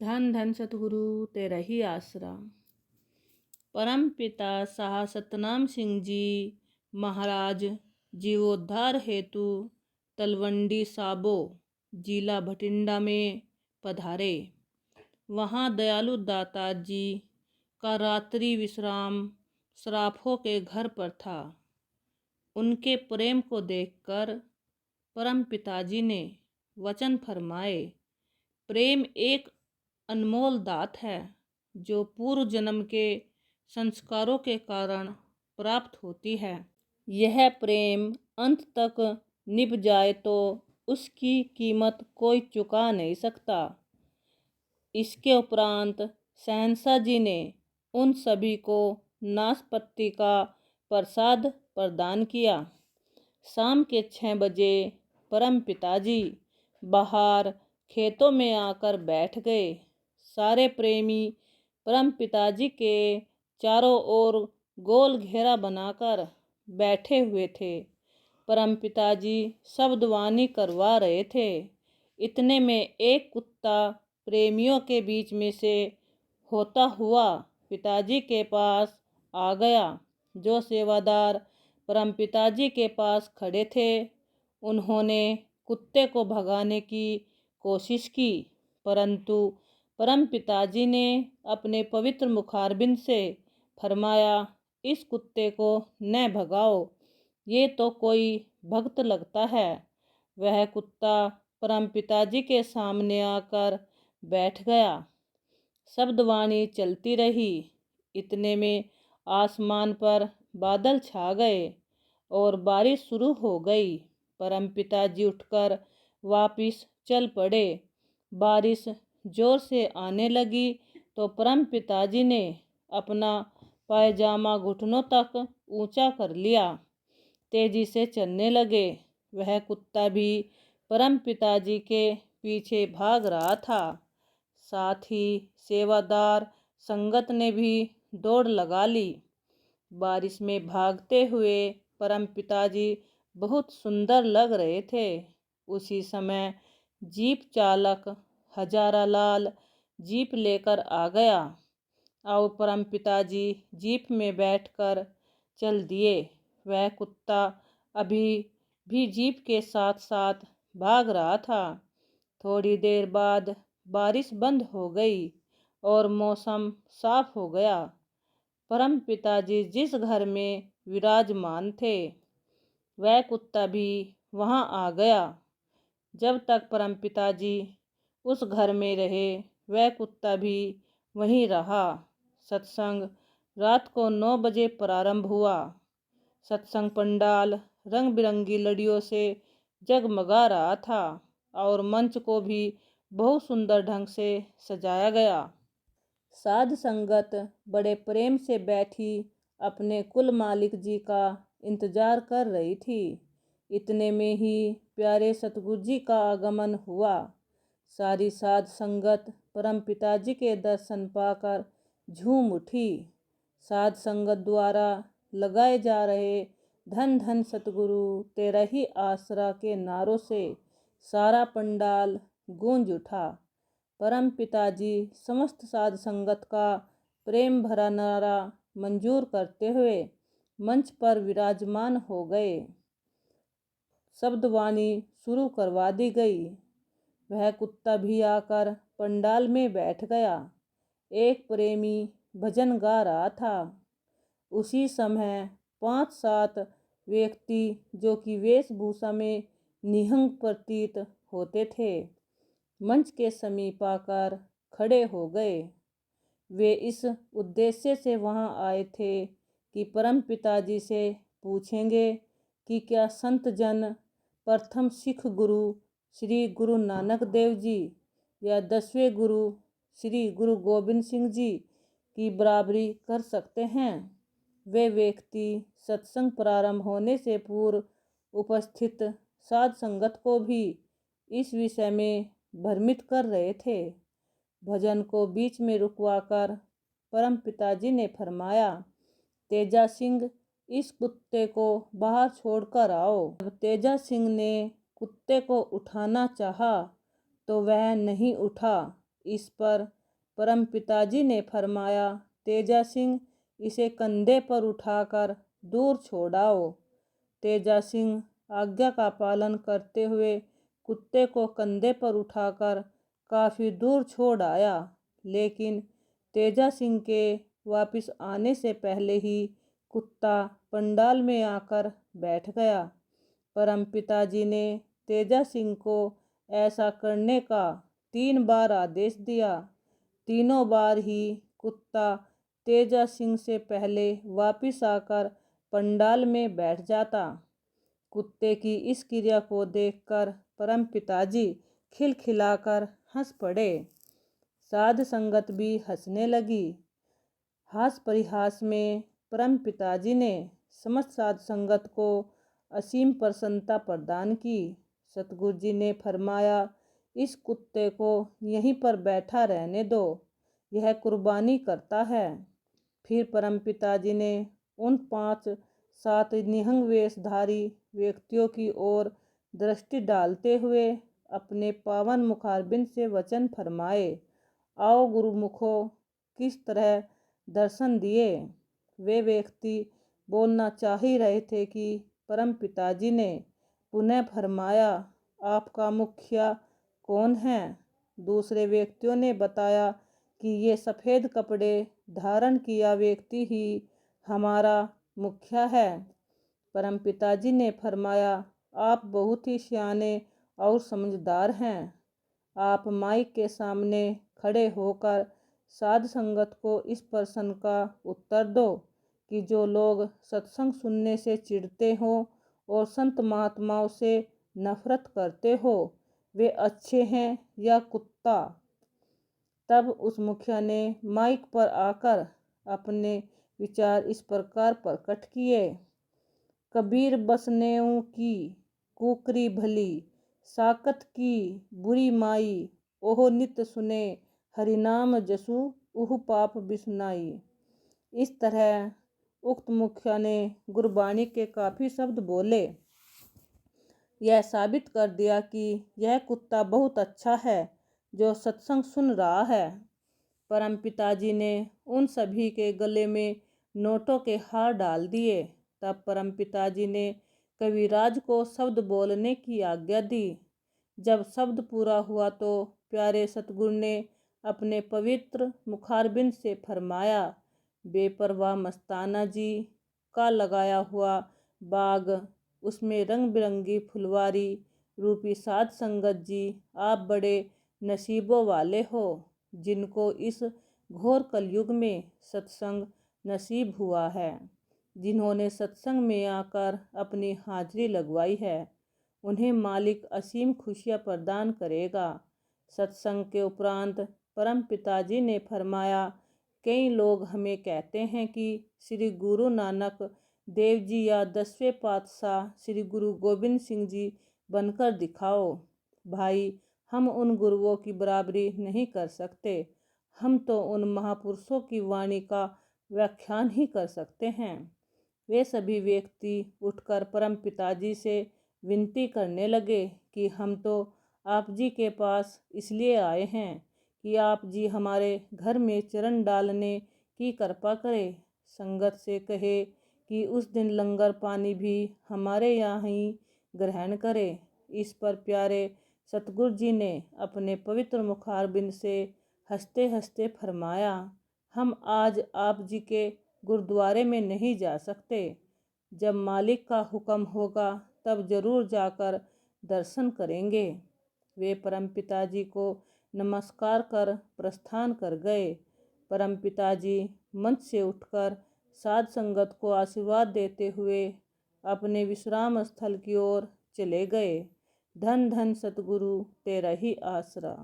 धन धन सतगुरु तेरा ही आसरा। परम पिता शाह सतनाम सिंह जी महाराज जीवोद्धार हेतु तलवंडी साबो जिला भटिंडा में पधारे। वहाँ दयालु दाता जी का रात्रि विश्राम सराफों के घर पर था। उनके प्रेम को देखकर परम पिताजी ने वचन फरमाए, प्रेम एक अनमोल दात है जो पूर्व जन्म के संस्कारों के कारण प्राप्त होती है। यह प्रेम अंत तक निभ जाए तो उसकी कीमत कोई चुका नहीं सकता। इसके उपरांत शहंशाह जी ने उन सभी को नाशपत्ती का प्रसाद प्रदान किया। शाम के 6 बजे परम पिताजी बाहर खेतों में आकर बैठ गए। सारे प्रेमी परम पिताजी के चारों ओर गोल घेरा बनाकर बैठे हुए थे। परम पिताजी शब्दवाणी करवा रहे थे। इतने में एक कुत्ता प्रेमियों के बीच में से होता हुआ पिताजी के पास आ गया। जो सेवादार परम पिताजी के पास खड़े थे उन्होंने कुत्ते को भगाने की कोशिश की, परंतु परम पिताजी ने अपने पवित्र मुखारबिंद से फरमाया, इस कुत्ते को न भगाओ, ये तो कोई भक्त लगता है। वह कुत्ता परम पिताजी के सामने आकर बैठ गया। शब्दवाणी चलती रही। इतने में आसमान पर बादल छा गए और बारिश शुरू हो गई। परम पिताजी उठकर वापिस चल पड़े। बारिश जोर से आने लगी तो परम पिताजी ने अपना पायजामा घुटनों तक ऊंचा कर लिया। तेजी से चलने लगे। वह कुत्ता भी परम पिताजी के पीछे भाग रहा था। साथ ही सेवादार संगत ने भी दौड़ लगा ली। बारिश में भागते हुए परम पिताजी बहुत सुंदर लग रहे थे। उसी समय जीप चालक हजारा लाल जीप लेकर आ गया और परम पिताजी जीप में बैठकर चल दिए। वह कुत्ता अभी भी जीप के साथ साथ भाग रहा था। थोड़ी देर बाद बारिश बंद हो गई और मौसम साफ हो गया। परम पिताजी जिस घर में विराजमान थे वह कुत्ता भी वहां आ गया। जब तक परम पिताजी उस घर में रहे वह कुत्ता भी वहीं रहा। सत्संग रात को 9 बजे प्रारंभ हुआ। सत्संग पंडाल रंग बिरंगी लड़ियों से जगमगा रहा था और मंच को भी बहुत सुंदर ढंग से सजाया गया। साध संगत बड़े प्रेम से बैठी अपने कुल मालिक जी का इंतजार कर रही थी। इतने में ही प्यारे सतगुरु जी का आगमन हुआ। सारी साध संगत परम पिताजी के दर्शन पाकर झूम उठी। साध संगत द्वारा लगाए जा रहे धन धन सतगुरु तेरा ही आसरा के नारों से सारा पंडाल गूंज उठा। परम पिताजी समस्त साध संगत का प्रेम भरा नारा मंजूर करते हुए मंच पर विराजमान हो गए। शब्दवाणी शुरू करवा दी गई। वह कुत्ता भी आकर पंडाल में बैठ गया। एक प्रेमी भजन गा रहा था। उसी समय 5-7 व्यक्ति जो कि वेशभूषा में निहंग प्रतीत होते थे मंच के समीप आकर खड़े हो गए। वे इस उद्देश्य से वहां आए थे कि परम पिताजी से पूछेंगे कि क्या संत जन प्रथम सिख गुरु श्री गुरु नानक देव जी या 10वें गुरु श्री गुरु गोबिंद सिंह जी की बराबरी कर सकते हैं। वे व्यक्ति सत्संग प्रारंभ होने से पूर्व उपस्थित साध संगत को भी इस विषय में भ्रमित कर रहे थे। भजन को बीच में रुकवाकर परम पिताजी ने फरमाया, तेजा सिंह इस कुत्ते को बाहर छोड़कर आओ। जब तेजा सिंह ने कुत्ते को उठाना चाहा तो वह नहीं उठा। इस पर परम पिताजी ने फरमाया, तेजा सिंह, इसे कंधे पर उठाकर दूर छोड़ाओ। तेजा सिंह आज्ञा का पालन करते हुए कुत्ते को कंधे पर उठाकर काफ़ी दूर छोड़ आया, लेकिन तेजा सिंह के वापस आने से पहले ही कुत्ता पंडाल में आकर बैठ गया। परम पिताजी ने तेजा सिंह को ऐसा करने का 3 बार आदेश दिया। तीनों बार ही कुत्ता तेजा सिंह से पहले वापस आकर पंडाल में बैठ जाता। कुत्ते की इस क्रिया को देखकर परम पिताजी खिलखिलाकर हंस पड़े। साध संगत भी हंसने लगी। हास परिहास में परम पिताजी ने समस्त साध संगत को असीम प्रसन्नता प्रदान की। सतगुरु जी ने फरमाया, इस कुत्ते को यहीं पर बैठा रहने दो, यह कुर्बानी करता है। फिर परम पिताजी ने उन 5-7 निहंग वेशधारी व्यक्तियों की ओर दृष्टि डालते हुए अपने पावन मुखारबिंद से वचन फरमाए, आओ गुरुमुखो, किस तरह दर्शन दिए। वे व्यक्ति बोलना चाह ही रहे थे कि परम पिताजी ने पुनः फरमाया, आपका मुखिया कौन है। दूसरे व्यक्तियों ने बताया कि ये सफ़ेद कपड़े धारण किया व्यक्ति ही हमारा मुखिया है। परम पिताजी ने फरमाया, आप बहुत ही सियाने और समझदार हैं। आप माइक के सामने खड़े होकर साध संगत को इस प्रश्न का उत्तर दो कि जो लोग सत्संग सुनने से चिढ़ते हों और संत महात्माओं से नफरत करते हो, वे अच्छे हैं या कुत्ता। तब उस मुखिया ने माइक पर आकर अपने विचार इस प्रकार प्रकट किए। कबीर बसनेऊ की कुकरी भली, साकत की बुरी माई, ओह नित सुने हरिनाम जसु, उह पाप बिसनाई। इस तरह उक्त मुखिया ने गुरबाणी के काफ़ी शब्द बोले। यह साबित कर दिया कि यह कुत्ता बहुत अच्छा है जो सत्संग सुन रहा है। परम पिताजी ने उन सभी के गले में नोटों के हार डाल दिए। तब परम पिताजी ने कविराज को शब्द बोलने की आज्ञा दी। जब शब्द पूरा हुआ तो प्यारे सतगुरु ने अपने पवित्र मुखारबिंद से फरमाया, बेपरवाह मस्ताना जी का लगाया हुआ बाग, उसमें रंग बिरंगी फुलवारी रूपी साध संगत जी, आप बड़े नसीबों वाले हो जिनको इस घोर कलयुग में सत्संग नसीब हुआ है। जिन्होंने सत्संग में आकर अपनी हाजिरी लगवाई है, उन्हें मालिक असीम खुशियाँ प्रदान करेगा। सत्संग के उपरांत परम पिताजी ने फरमाया, कई लोग हमें कहते हैं कि श्री गुरु नानक देव जी या 10वें पातशाह श्री गुरु गोबिंद सिंह जी बनकर दिखाओ। भाई, हम उन गुरुओं की बराबरी नहीं कर सकते। हम तो उन महापुरुषों की वाणी का व्याख्यान ही कर सकते हैं। वे सभी व्यक्ति उठकर परम पिताजी से विनती करने लगे कि हम तो आप जी के पास इसलिए आए हैं कि आप जी हमारे घर में चरण डालने की कृपा करें। संगत से कहे कि उस दिन लंगर पानी भी हमारे यहाँ ही ग्रहण करें। इस पर प्यारे सतगुरु जी ने अपने पवित्र मुखारबिंद से हंसते हंसते फरमाया, हम आज आप जी के गुरुद्वारे में नहीं जा सकते। जब मालिक का हुक्म होगा तब जरूर जाकर दर्शन करेंगे। वे परम पिताजी को नमस्कार कर प्रस्थान कर गए। परम पिताजी मंच से उठकर साध संगत को आशीर्वाद देते हुए अपने विश्राम स्थल की ओर चले गए। धन धन सतगुरु तेरा ही आसरा।